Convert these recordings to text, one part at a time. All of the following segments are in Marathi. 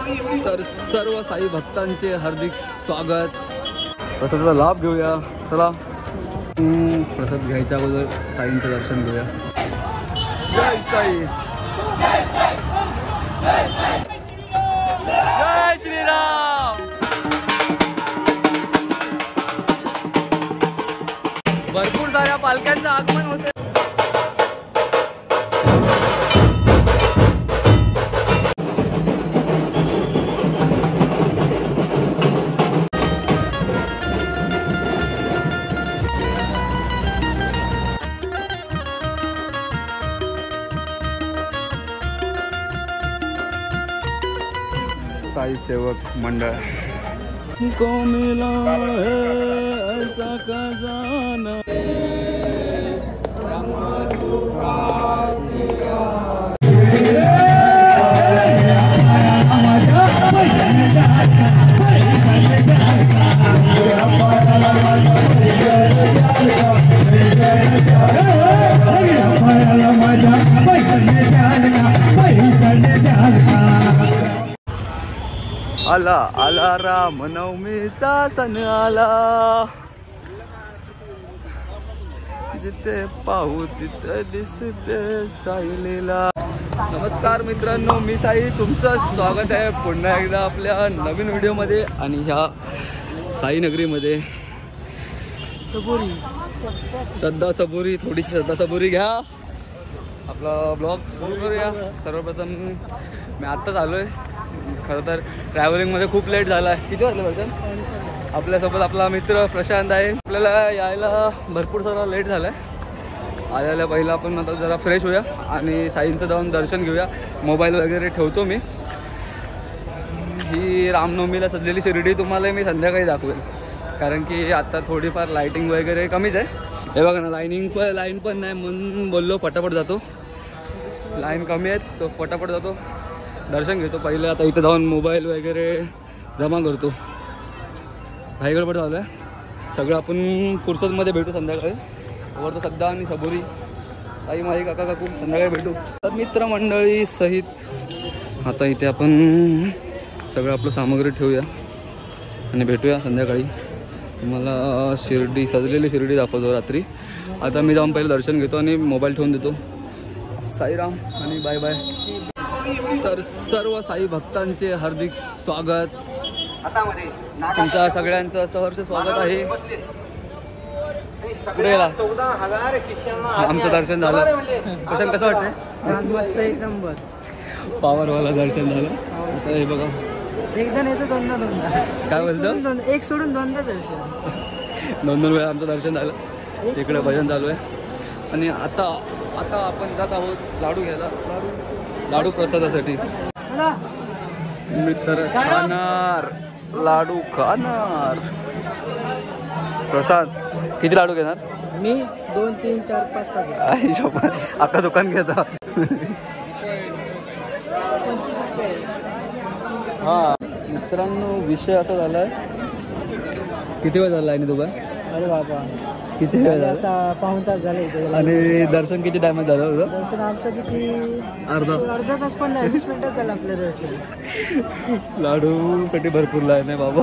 तर सर्व साई भक्तांचे हार्दिक स्वागत। प्रसादाचा लाभ घेऊया। चला प्रसाद घ्यायच्या अगोदर साईंचं दर्शन घेऊया। जय साई, जय श्रीराम। भरपूर साऱ्या पालख्यांचं आगमन होते। साई सेवक मंडळ को मिला है ऐसा खजाना। आला आला राम नवमीचा सण आला, जिथे पाहू तिथे दिसते साई लीला। नमस्कार मित्रांनो, मी साई, तुमचं स्वागत आहे पुन्हा एकदा आपल्या नवीन व्हिडिओमध्ये। आणि ह्या साई नगरीमध्ये सबुरी श्रद्धा सबुरी, थोडीशी श्रद्धा सबुरी घ्या। आपला ब्लॉग सुरू करूया। सर्वप्रथम मी आत्ताच आलो आहे। खरं तर ट्रॅव्हलिंगमध्ये खूप लेट झाला आहे। किती वाजले बरं? आपल्यासोबत आपला मित्र प्रशांत आहे। आपल्याला यायला भरपूर सारा लेट झाला आहे। आल्याला पहिला आपण आता जरा फ्रेश होऊया आणि साईंचं जाऊन दर्शन घेऊया। मोबाईल वगैरे ठेवतो मी। ही रामनवमीला सजलेली शिर्डी तुम्हाला मी संध्याकाळी दाखवेल, कारण की आता थोडीफार लाईटिंग वगैरे कमीच आहे। हे बघा ना, लाईन पण नाही म्हणून बोललो फटाफट जातो। लाईन कमी आहेत तो फटाफट जातो, दर्शन घेतो पहिले। आता इथं जाऊन मोबाईल वगैरे जमा करतो। घाई गडबड चालू आहे सगळं। आपण फुर्सतमध्ये भेटू संध्याकाळी। वर तर सध्या आणि सबुरी ताई माई काका काकू संध्याकाळी भेटू। तर मित्रमंडळी सहित आता इथे आपण सगळं आपलं सामग्री ठेवूया आणि भेटूया संध्याकाळी। तुम्हाला शिर्डी, सजलेली शिर्डी दाखवतो रात्री। आता मी जाऊन पहिले दर्शन घेतो आणि मोबाईल ठेवून देतो। साईराम आणि बाय बाय। तर सर्व साई भक्तांचे हार्दिक स्वागत। तुमच्या सगळ्यांचं सहर्ष स्वागत आहे। पुढे गेला आमचं दर्शन झालं। प्रशांत कसं वाटतंय? छान, मस्त, एक नंबर पावरवाला दर्शन झालं। आता हे बघा, एकदा नाही तर दोनदा काय बोलतो, एक सोडून दोनदा दर्शन, दोन वेळा आमचं दर्शन झालं। इकडे भजन चालू आहे आणि आता आपण जात आहोत लाडू घ्यायला, लाडू प्रसादासाठी। मित्र खाणार लाडू खाणार। प्रसाद किती लाडू घेणार? मी 2, 3, 4, 5 अख्खा दुकान घेता। हा मित्रांनो, विषय असा झालाय। किती वेळ झाला आहे दुकान? अरे बाबा, किती वेळ झाला? आता पाऊण तास झाले। आणि दर्शन किती टायमात झालं होतं? दर्शन आमचं किती, अर्धा तास पण नाही, 20 मिनिटात झालं आपलं दर्शन। लाडूसाठी भरपूर लाईन आहे बाबा,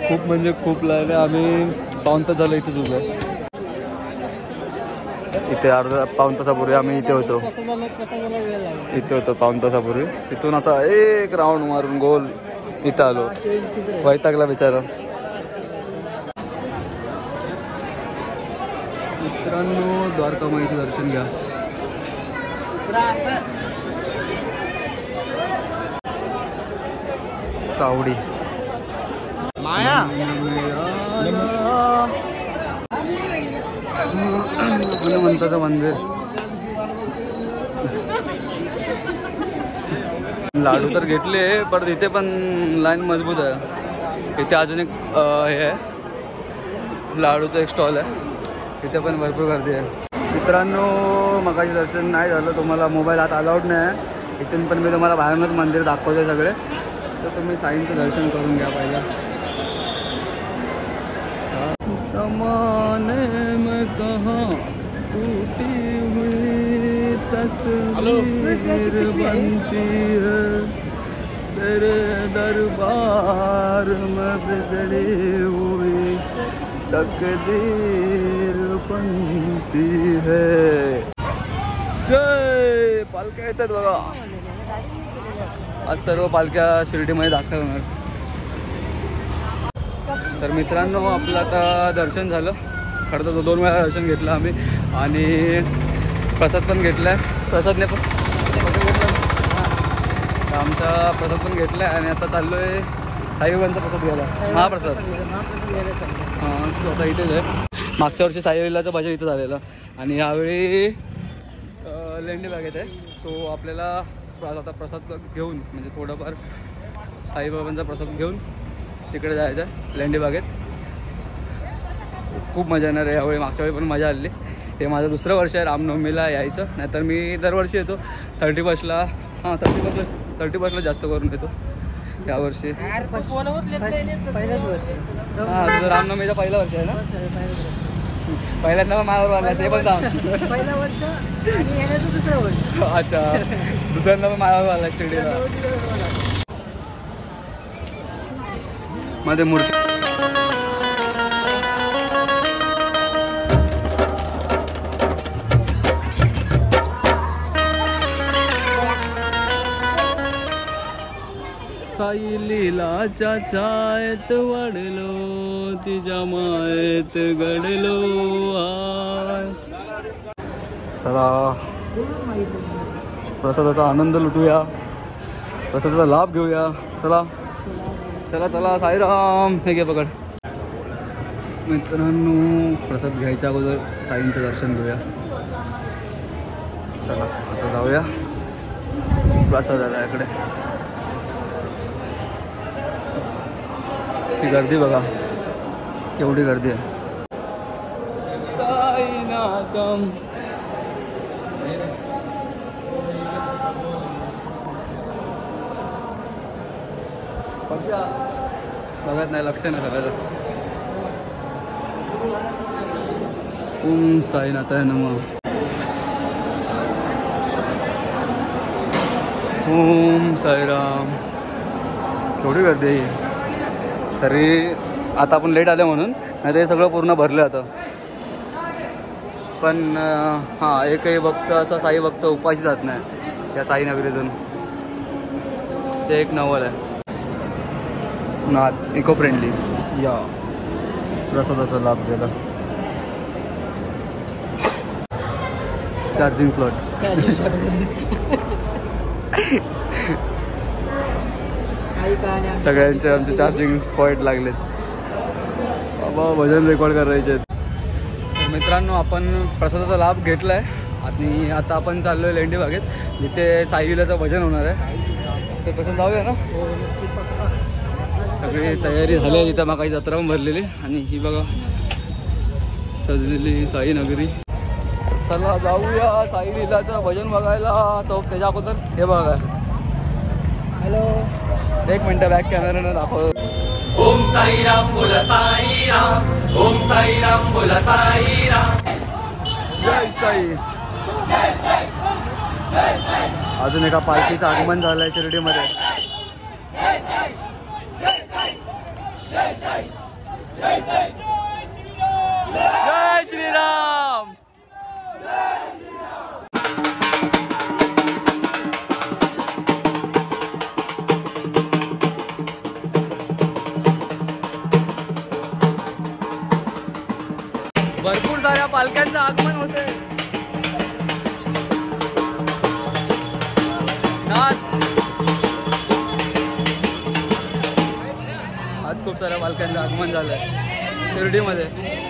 खूप म्हणजे खूप लाईन आहे। आम्ही पाऊण तास झालं इथेच उभं आहे। इथे पाऊण तासापूर्वी आम्ही इथे होतो, इथे होतो पाऊण तासापूर्वी। तिथून असा एक राऊंड मारून गोल इथं आलो। वैतागला बिचारा। मित्रांनो, द्वारकामाईचं दर्शन घ्या। चावडी माया हनुमंताचं मंदिर। लाडू तर घेतले, पण इथे पण लाईन मजबूत आहे। इथे अजून एक हे आहे, लाडूचं एक स्टॉल आहे, इथे पण भरपूर गर्दी आहे। मित्रांनो, मगाशी दर्शन नाही झालं, तुम्हाला मोबाईल आत अलाउड नाही आहे। इथून पण मी तुम्हाला बाहेरूनच मंदिर दाखवते सगळे, तर तुम्ही साईंचं दर्शन करून घ्या पहिले। जमाने में कहाँ टूटी हुई तस्वीर बनती है, तेरे दरबार में बिगड़ी हुई तकदीर बनती है. जय. पालख्या येतात बघा. आज सर्व पालख्या शिर्डीमध्ये दाखल होणार. तर मित्रांनो आपलं आता दर्शन झालं. खरं तर 2 वेळा दर्शन घेतलं आम्ही आणि प्रसाद पण घेतला आहे. प्रसादने पण आमचा प्रसाद पण घेतला आहे आणि आता चाललो आहे साईबाबांचा प्रसाद घ्यायला. महाप्रसाद हां आता इथेच आहे. मागच्या वर्षी साईबाबाचं भजन इथं झालेलं आणि यावेळी लेंडी बागेत आहे. सो आपल्याला आता प्रसाद घेऊन म्हणजे थोडंफार साईबाबांचा प्रसाद घेऊन तिकडे जायचं आहे लेंडी बागेत. खूप मजा येणार आहे यावेळी. मागच्या वेळी पण मजा आली. हे माझं 2रं वर्ष आहे रामनवमीला यायचं. नाहीतर मी दरवर्षी येतो 31ला. हां 31ला जास्त करून येतो. यावर्षी पहिलंच वर्ष. हां तुझं रामनवमीचं पहिलं वर्ष आहे ना. पहिल्यांदा माझ्यावर आला ते पण सांग. पहिलं वर्ष आणि येण्याचं 2रं वर्ष. अच्छा दुसऱ्यांदा पण माझ्यावर आला शिर्डीला. मध्ये मूर्ती साई लीलाच्या छायेत वाढलो तिच्या मायेत घडलो आय. चला प्रसादाचा आनंद लुटूया. प्रसादाचा लाभ घेऊया. चला चला चला. साईराम. हे घे पकड. मित्रांनो प्रसाद घ्यायच्या अगोदर साईंचं दर्शन घेऊया. चला आता जाऊया प्रसादाला. इकडे ही गर्दी बघा केवढी गर्दी आहे. साईनाथम. बघत नाही लक्ष नाही सगळ्याचं. ओम साईनाथाय नमः. ओम साईराम. केवढी गर्दी आहे. तरी आता आपण लेट आले म्हणून नाही ते सगळं पूर्ण भरलं आता. पण हां एकही भक्त असा साई भक्त उपाशी जात नाही या साईनगरीतून. ते एक नवल आहे. नाथ इको फ्रेंडली. या प्रसादाचा लाभ घ्यायला. Charging slot. सगळ्यांचे आमचे चार्जिंग पॉईंट लागलेत. बाबा भजन रेकॉर्ड करायचे आहेत. तर मित्रांनो आपण प्रसादाचा लाभ घेतला आहे आणि आता आपण चाललो आहे लेंडी बागेत जिथे साईलीलाचं भजन होणार आहे. ते पसंत जाऊया ना. सगळी तयारी झाली आहे. तिथं मग काही जत्रा पण भरलेली आणि ही बघा सजलेली साई नगरी. चला जाऊया साईलीलाचं भजन बघायला. तो त्याच्या अगोदर हे बघा. हॅलो 1 मिनटं बॅक कॅमेरानं दाखव. ओम साईराम बोला साईराम. ओम साईराम बोला साईराम. जय साई. अजून एका पालखीचं आगमन झालंय शिर्डीमध्ये. जय श्रीराम. भरपूर साऱ्या पालख्यांचं आगमन होते. आज खूप साऱ्या पालख्यांचं आगमन झालंय शिर्डीमध्ये.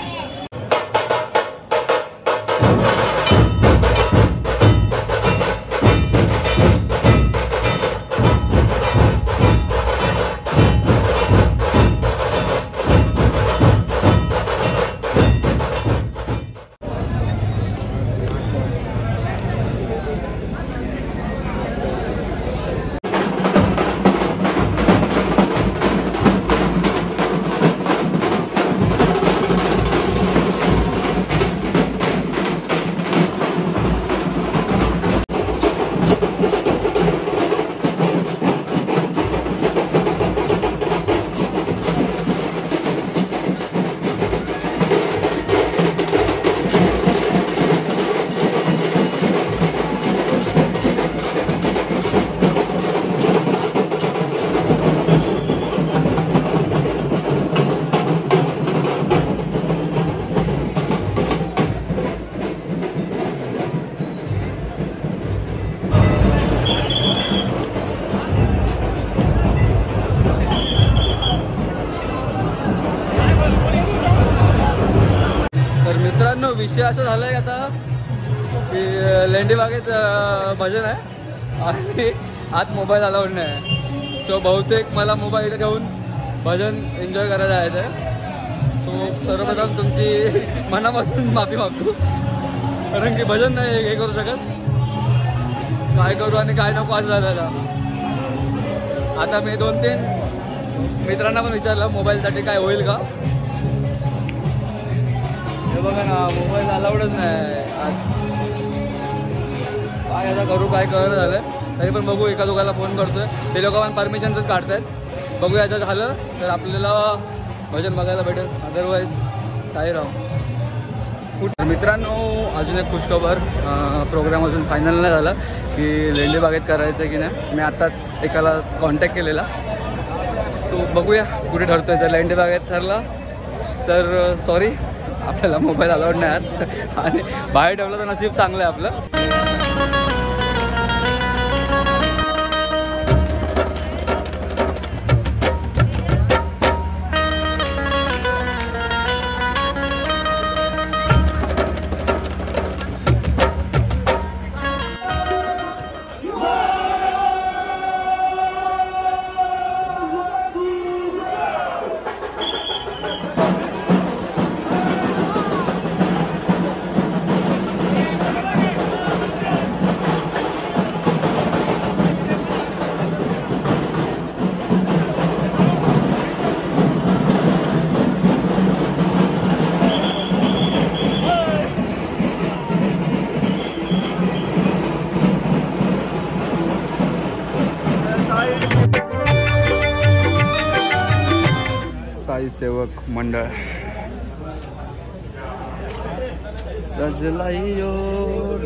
मित्रांनो विषय असा झाला आहे आता की लेंडी बागेत भजन आहे आणि आत मोबाईल अलाउड नाही. सो बहुतेक मला मोबाईल इथे ठेवून भजन एन्जॉय करायला जायचं आहे. सो सर्वप्रथम तुमची मनापासून माफी मागतो कारण की भजन नाही हे करू शकत. काय करू आणि काय नको असं झालं. आता मी 2-3 मित्रांना पण विचारलं मोबाईलसाठी काय होईल का. हे बघा ना मोबाईल अलाउडच नाही आज. काय आता करू काय कळलं झालं. तरी पण बघू एका दोघाला फोन करतोय. ते लोक पण परमिशनच काढतायत. बघूया जर झालं तर आपल्याला भजन बघायला भेटेल. अदरवाईज साईराम. मित्रांनो अजून एक खुशखबर. प्रोग्राम अजून फायनल नाही झाला की लेंडी बागेत करायचं की नाही. मी आत्ताच एकाला कॉन्टॅक्ट केलेला. सो बघूया कुठे ठरतोय. जर लेंडी बागेत ठरला तर सॉरी आपल्याला मोबाईल अलाउड नाही आहेत आणि बाहेर ठेवलं तर नशीब चांगलं आहे आपलं. साई सेवक मंडळ सजलायो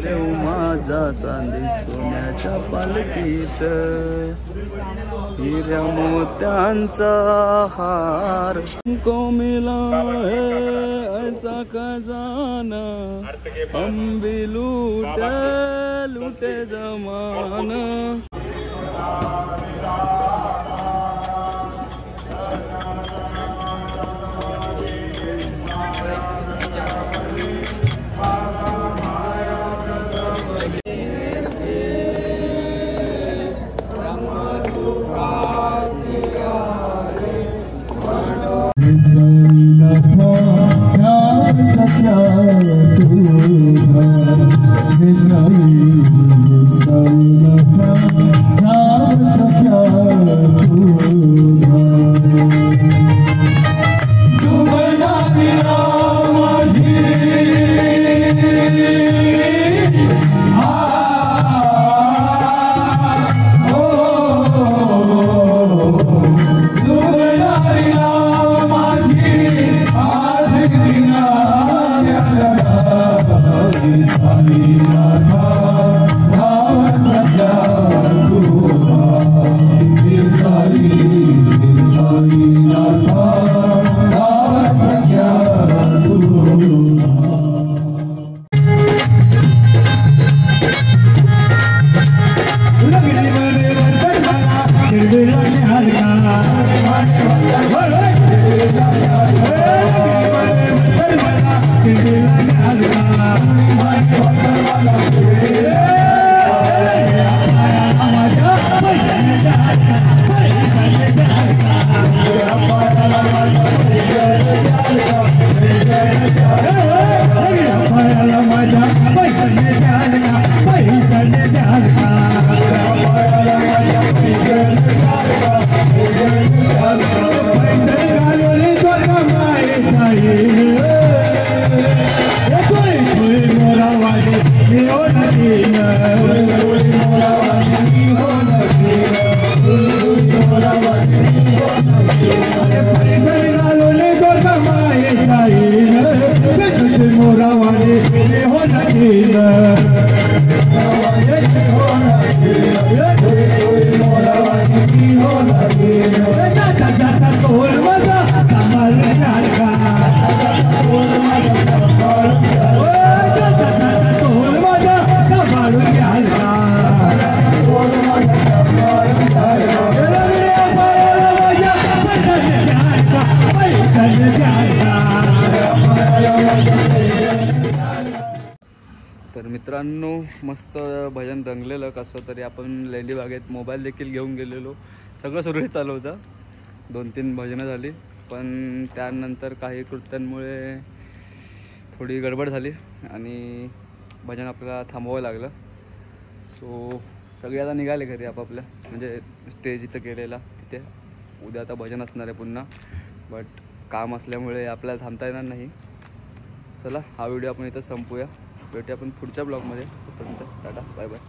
देव माझा चांदी सोन्याच्या पालखीत हिऱ्या मोत्यांचा हार को मिला है ऐसा खजाना हम भी लूटे लूटे जमाना. मित्रांनो मस्त भजन रंगलेलं. कसं तरी आपण लेंडी बागेत मोबाईल देखील घेऊन गेलेलो. सगळं सुरळीत चालू होतं. 2-3 भजनं झाली, पण त्यानंतर काही कृत्यांमुळे थोडी गडबड झाली आणि भजन आपल्याला थांबवावं लागलं. सो सगळे आता निघाले घरी आपापल्या, म्हणजे स्टेज इथं केलेला तिथे. उद्या आता भजन असणार आहे पुन्हा, बट काम असल्यामुळे आपल्याला थांबता येणार नाही. चला हा व्हिडिओ आपण इथं संपूया. भेटूया आपण पुढच्या ब्लॉगमध्ये. तोपर्यंत टाटा, बाय बाय.